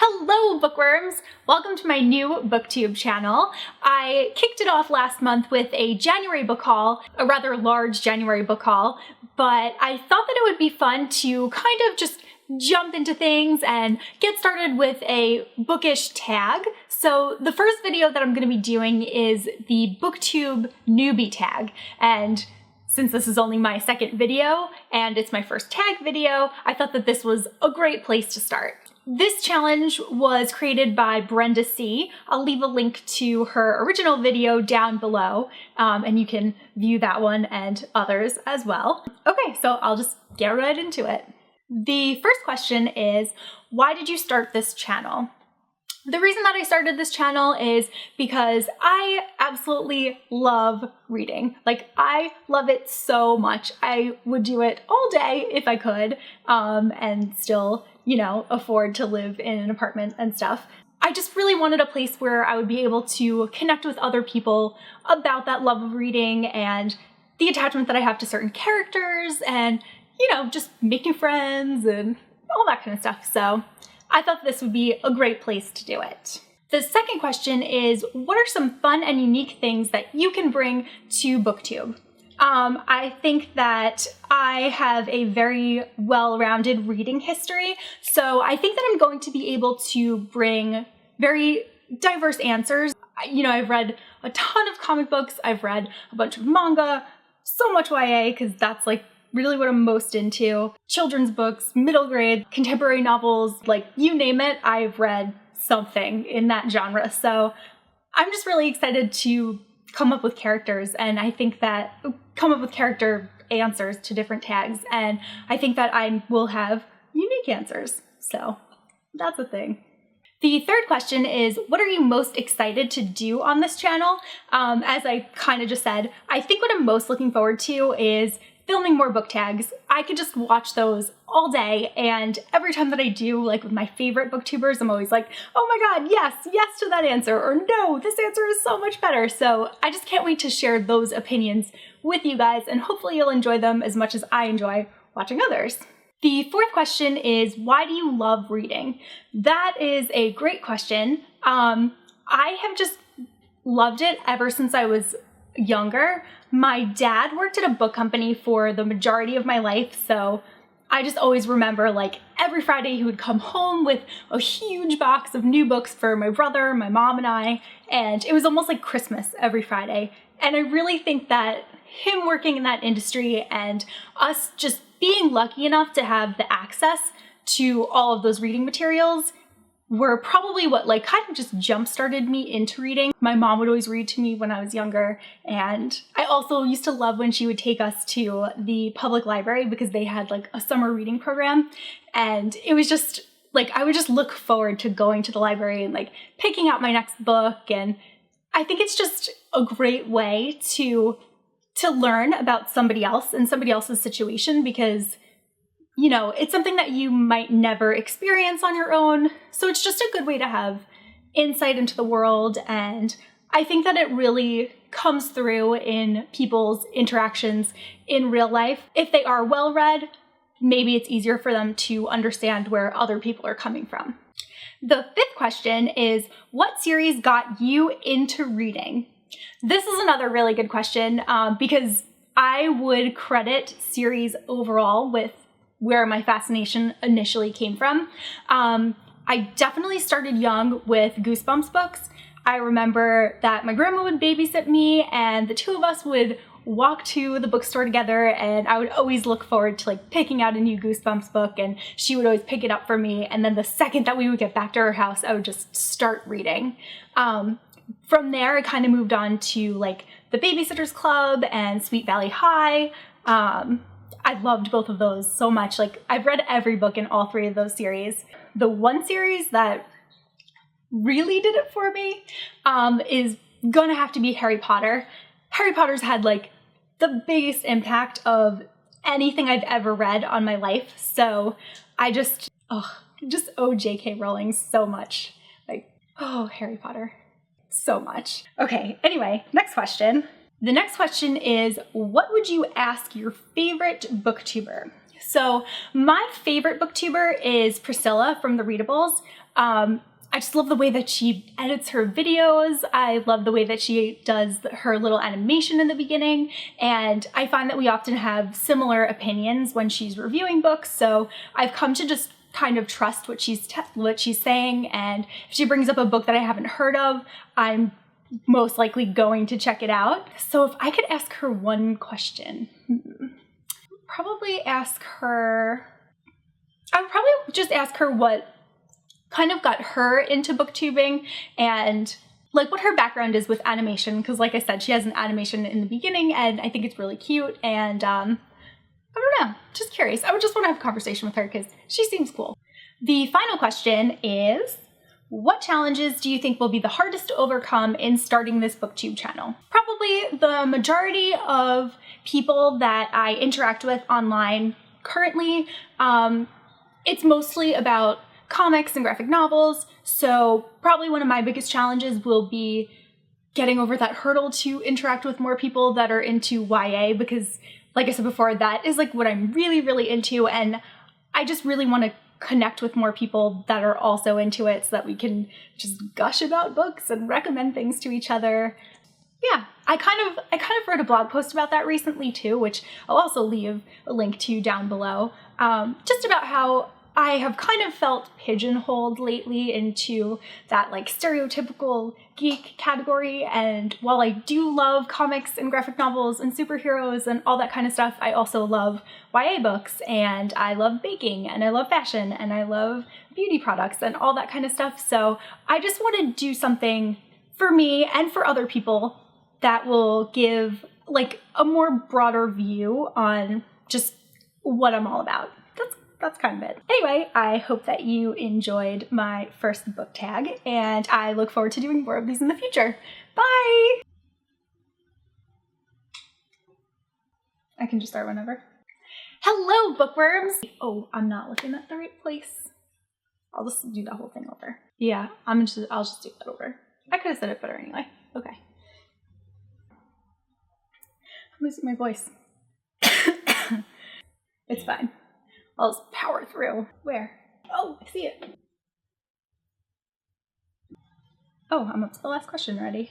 Hello bookworms! Welcome to my new BookTube channel. I kicked it off last month with a January book haul, a rather large January book haul, but I thought that it would be fun to kind of just jump into things and get started with a bookish tag. So the first video that I'm going to be doing is the BookTube Newbie Tag, and since this is only my second video and it's my first tag video, I thought that this was a great place to start. This challenge was created by Brenda C. I'll leave a link to her original video down below, and you can view that one and others as well. Okay, so I'll just get right into it. The first question is, why did you start this channel? The reason that I started this channel is because I absolutely love reading. Like, I love it so much. I would do it all day if I could, and still, you know, afford to live in an apartment and stuff. I just really wanted a place where I would be able to connect with other people about that love of reading and the attachment that I have to certain characters and, you know, just make new friends and all that kind of stuff. So I thought this would be a great place to do it. The second question is, what are some fun and unique things that you can bring to BookTube? I think that I have a very well-rounded reading history, so I think that I'm going to be able to bring very diverse answers. You know, I've read a ton of comic books, I've read a bunch of manga, so much YA, because that's like really what I'm most into. Children's books, middle grade, contemporary novels, like you name it, I've read something in that genre. So I'm just really excited to come up with characters, and I think that come up with character answers to different tags, and I think that I will have unique answers. So that's a thing. The third question is, what are you most excited to do on this channel? As I kind of just said, I think what I'm most looking forward to is filming more book tags. I could just watch those all day, and every time that I do, like with my favorite booktubers, I'm always like, oh my god, yes to that answer, or no, this answer is so much better. So I just can't wait to share those opinions with you guys, and hopefully you'll enjoy them as much as I enjoy watching others. The fourth question is, why do you love reading? That is a great question. I have just loved it ever since I was younger. My dad worked at a book company for the majority of my life, so I just always remember, like, every Friday he would come home with a huge box of new books for my brother, my mom, and I, and it was almost like Christmas every Friday. And I really think that him working in that industry and us just being lucky enough to have the access to all of those reading materials were probably what like kind of just jump-started me into reading. My mom would always read to me when I was younger, and I also used to love when she would take us to the public library because they had like a summer reading program, and it was just like I would just look forward to going to the library and like picking out my next book. And I think it's just a great way to learn about somebody else and somebody else's situation, because you know, it's something that you might never experience on your own. So it's just a good way to have insight into the world. And I think that it really comes through in people's interactions in real life. If they are well-read, maybe it's easier for them to understand where other people are coming from. The fifth question is, what series got you into reading? This is another really good question, because I would credit series overall with where my fascination initially came from. I definitely started young with Goosebumps books. I remember that my grandma would babysit me, and the two of us would walk to the bookstore together, and I would always look forward to like picking out a new Goosebumps book, and she would always pick it up for me, and then the second that we would get back to her house, I would just start reading. From there, I kind of moved on to like the Babysitter's Club and Sweet Valley High. I loved both of those so much. Like, I've read every book in all three of those series. The one series that really did it for me is gonna have to be Harry Potter. Harry Potter's had like the biggest impact of anything I've ever read on my life. So I just owe J.K. Rowling so much. Like, oh, Harry Potter, so much. Okay, anyway, next question. The next question is, what would you ask your favorite booktuber? So my favorite booktuber is Priscilla from The Readables. I just love the way that she edits her videos. I love the way that she does her little animation in the beginning, and I find that we often have similar opinions when she's reviewing books, so I've come to just kind of trust what she's saying, and if she brings up a book that I haven't heard of, I'm most likely going to check it out. So if I could ask her one question, I would probably just ask her what kind of got her into booktubing and like what her background is with animation, because like I said, she has an animation in the beginning and I think it's really cute, and I don't know, just curious. I would just want to have a conversation with her because she seems cool. The final question is, what challenges do you think will be the hardest to overcome in starting this BookTube channel? Probably the majority of people that I interact with online currently, it's mostly about comics and graphic novels, so probably one of my biggest challenges will be getting over that hurdle to interact with more people that are into YA, because like I said before, that is like what I'm really, really into, and I just really want to connect with more people that are also into it so that we can just gush about books and recommend things to each other. Yeah, I kind of wrote a blog post about that recently too, which I'll also leave a link to down below, just about how I have kind of felt pigeonholed lately into that like stereotypical geek category, and while I do love comics and graphic novels and superheroes and all that kind of stuff, I also love YA books, and I love baking, and I love fashion, and I love beauty products and all that kind of stuff. So I just want to do something for me and for other people that will give like a more broader view on just what I'm all about. That's kind of it. Anyway, I hope that you enjoyed my first book tag, and I look forward to doing more of these in the future. Bye! I can just start whenever. Hello, bookworms! Oh, I'm not looking at the right place. I'll just do the whole thing over. Yeah, I'll just do that over. I could have said it better anyway. Okay. I'm losing my voice. It's fine. I'll just power through. Where? Oh, I see it. Oh, I'm up to the last question already.